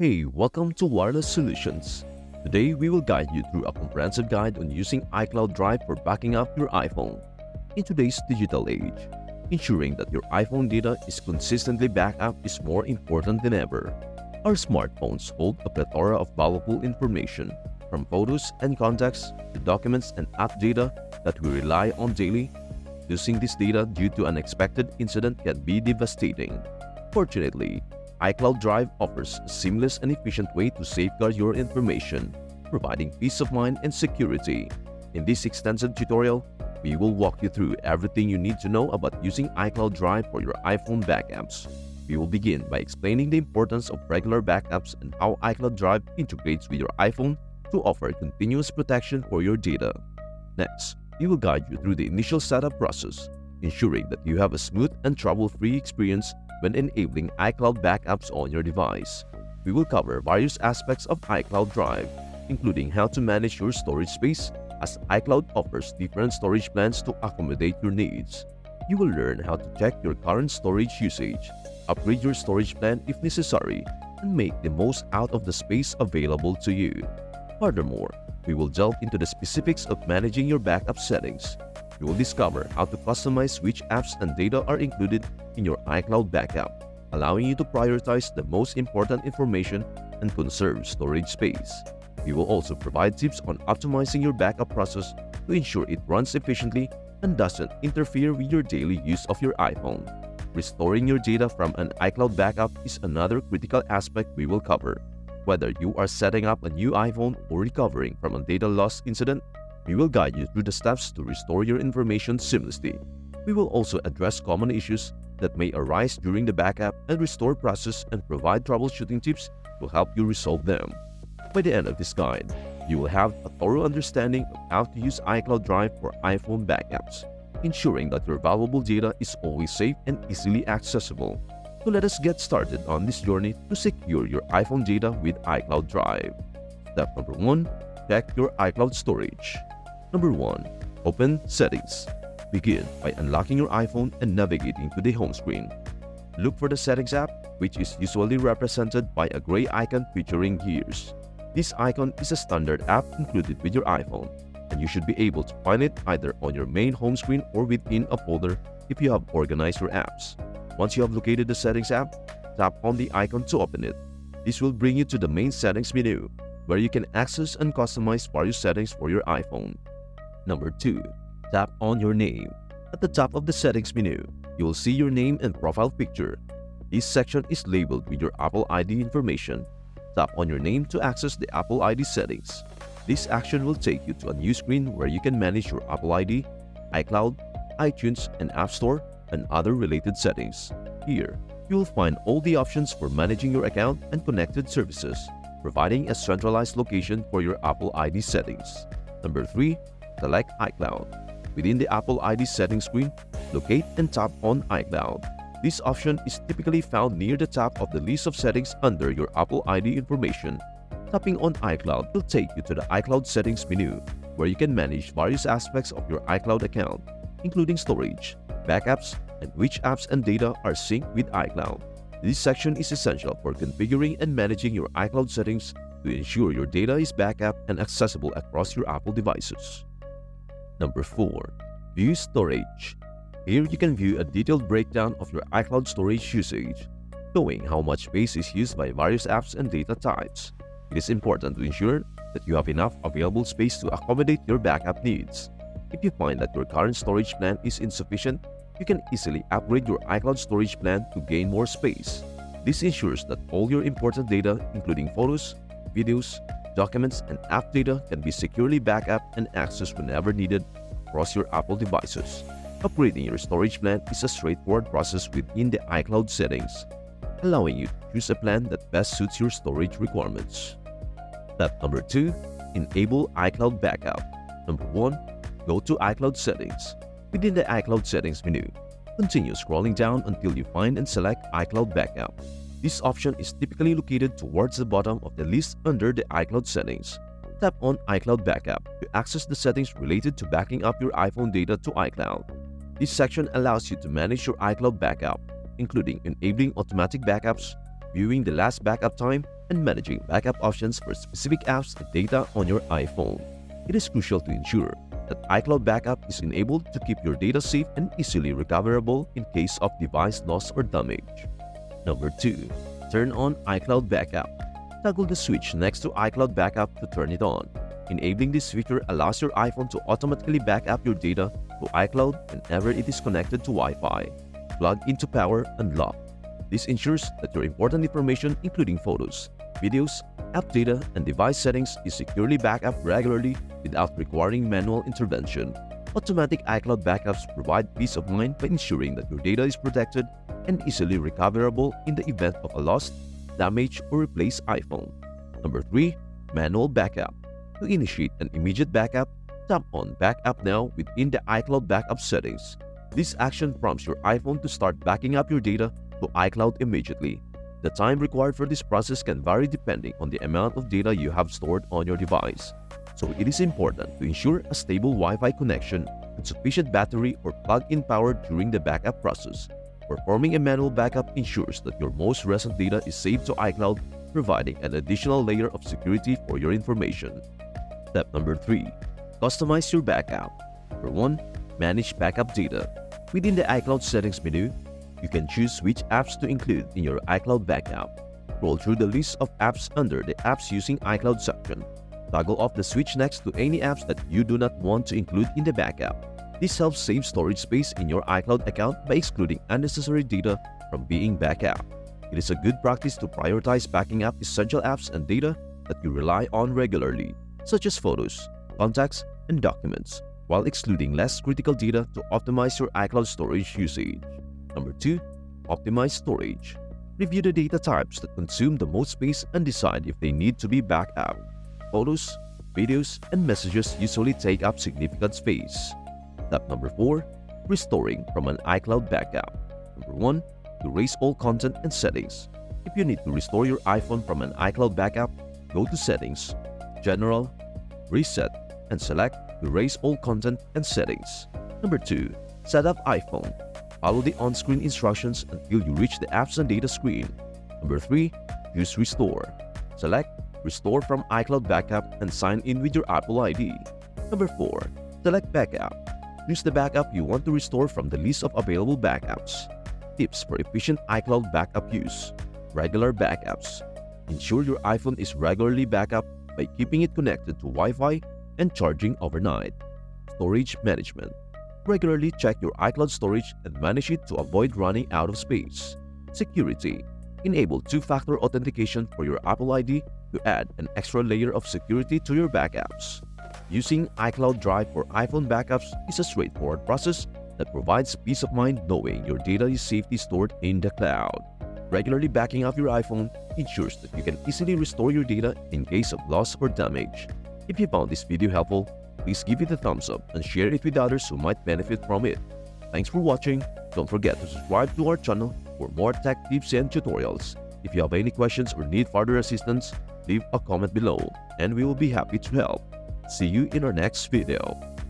Hey, welcome to Wireless Solutions. Today we will guide you through a comprehensive guide on using iCloud Drive for backing up your iPhone. In today's digital age, ensuring that your iPhone data is consistently backed up is more important than ever. Our smartphones hold a plethora of valuable information, from photos and contacts to documents and app data that we rely on daily. Losing this data due to an unexpected incident can be devastating. Fortunately, iCloud Drive offers a seamless and efficient way to safeguard your information, providing peace of mind and security. In this extensive tutorial, we will walk you through everything you need to know about using iCloud Drive for your iPhone backups. We will begin by explaining the importance of regular backups and how iCloud Drive integrates with your iPhone to offer continuous protection for your data. Next, we will guide you through the initial setup process, ensuring that you have a smooth and trouble-free experience when enabling iCloud backups on your device. We will cover various aspects of iCloud Drive, including how to manage your storage space, as iCloud offers different storage plans to accommodate your needs. You will learn how to check your current storage usage, upgrade your storage plan if necessary, and make the most out of the space available to you. Furthermore, we will delve into the specifics of managing your backup settings. You will discover how to customize which apps and data are included in your iCloud backup, allowing you to prioritize the most important information and conserve storage space. We will also provide tips on optimizing your backup process to ensure it runs efficiently and doesn't interfere with your daily use of your iPhone. Restoring your data from an iCloud backup is another critical aspect we will cover. Whether you are setting up a new iPhone or recovering from a data loss incident, we will guide you through the steps to restore your information seamlessly. We will also address common issues that may arise during the backup and restore process and provide troubleshooting tips to help you resolve them. By the end of this guide, you will have a thorough understanding of how to use iCloud Drive for iPhone backups, ensuring that your valuable data is always safe and easily accessible. So let us get started on this journey to secure your iPhone data with iCloud Drive. Step number 1. Check your iCloud storage. Number 1. Open Settings. Begin by unlocking your iPhone and navigating to the home screen. Look for the Settings app, which is usually represented by a gray icon featuring gears. This icon is a standard app included with your iPhone, and you should be able to find it either on your main home screen or within a folder if you have organized your apps. Once you have located the Settings app, tap on the icon to open it. This will bring you to the main Settings menu, where you can access and customize various settings for your iPhone. Number 2. Tap on your name. At the top of the Settings menu, you will see your name and profile picture. This section is labeled with your Apple ID information. Tap on your name to access the Apple ID settings. This action will take you to a new screen where you can manage your Apple ID, iCloud, iTunes, and App Store, and other related settings. Here, you will find all the options for managing your account and connected services, providing a centralized location for your Apple ID settings. Number 3. Select iCloud. Within the Apple ID settings screen, locate and tap on iCloud. This option is typically found near the top of the list of settings under your Apple ID information. Tapping on iCloud will take you to the iCloud settings menu, where you can manage various aspects of your iCloud account, including storage, backups, and which apps and data are synced with iCloud. This section is essential for configuring and managing your iCloud settings to ensure your data is backed up and accessible across your Apple devices. Number 4. View Storage. Here you can view a detailed breakdown of your iCloud storage usage, showing how much space is used by various apps and data types. It is important to ensure that you have enough available space to accommodate your backup needs. If you find that your current storage plan is insufficient, you can easily upgrade your iCloud storage plan to gain more space. This ensures that all your important data, including photos, videos, documents, and app data, can be securely backed up and accessed whenever needed across your Apple devices. Upgrading your storage plan is a straightforward process within the iCloud settings, allowing you to choose a plan that best suits your storage requirements. Step number 2. Enable iCloud Backup. Number 1. Go to iCloud Settings. Within the iCloud Settings menu, continue scrolling down until you find and select iCloud Backup. This option is typically located towards the bottom of the list under the iCloud settings. Tap on iCloud Backup to access the settings related to backing up your iPhone data to iCloud. This section allows you to manage your iCloud backup, including enabling automatic backups, viewing the last backup time, and managing backup options for specific apps and data on your iPhone. It is crucial to ensure that iCloud Backup is enabled to keep your data safe and easily recoverable in case of device loss or damage. Number 2. Turn on iCloud Backup. Toggle the switch next to iCloud Backup to turn it on. Enabling this feature allows your iPhone to automatically back up your data to iCloud whenever it is connected to Wi-Fi, plugged into power, and locked. This ensures that your important information, including photos, videos, app data, and device settings, is securely backed up regularly without requiring manual intervention. Automatic iCloud backups provide peace of mind by ensuring that your data is protected and easily recoverable in the event of a lost, damaged, or replaced iPhone. Number 3. Manual Backup. To initiate an immediate backup, tap on Backup Now within the iCloud Backup settings. This action prompts your iPhone to start backing up your data to iCloud immediately. The time required for this process can vary depending on the amount of data you have stored on your device, so it is important to ensure a stable Wi-Fi connection and sufficient battery or plug-in power during the backup process. Performing a manual backup ensures that your most recent data is saved to iCloud, providing an additional layer of security for your information. Step number 3. Customize your backup. Number 1. Manage backup data. Within the iCloud settings menu, you can choose which apps to include in your iCloud backup. Scroll through the list of apps under the Apps Using iCloud section. Toggle off the switch next to any apps that you do not want to include in the backup. This helps save storage space in your iCloud account by excluding unnecessary data from being backed up. It is a good practice to prioritize backing up essential apps and data that you rely on regularly, such as photos, contacts, and documents, while excluding less critical data to optimize your iCloud storage usage. Number 2. Optimize storage. Review the data types that consume the most space and decide if they need to be backed up. Photos, videos, and messages usually take up significant space. Step number 4. Restoring from an iCloud backup. Number 1. Erase all content and settings. If you need to restore your iPhone from an iCloud backup, go to Settings, General, Reset, and select Erase all content and settings. Number 2. Set up iPhone. Follow the on-screen instructions until you reach the Apps and Data screen. Number 3. Choose Restore. Select Restore from iCloud Backup and sign in with your Apple ID. Number 4. Select Backup. Choose the backup you want to restore from the list of available backups. Tips for efficient iCloud backup use. Regular backups. Ensure your iPhone is regularly backed up by keeping it connected to Wi-Fi and charging overnight. Storage management. Regularly check your iCloud storage and manage it to avoid running out of space. Security. Enable two-factor authentication for your Apple ID to add an extra layer of security to your backups. Using iCloud Drive for iPhone backups is a straightforward process that provides peace of mind knowing your data is safely stored in the cloud. Regularly backing up your iPhone ensures that you can easily restore your data in case of loss or damage. If you found this video helpful, please give it a thumbs up and share it with others who might benefit from it. Thanks for watching. Don't forget to subscribe to our channel for more tech tips and tutorials. If you have any questions or need further assistance, leave a comment below and we will be happy to help. See you in our next video.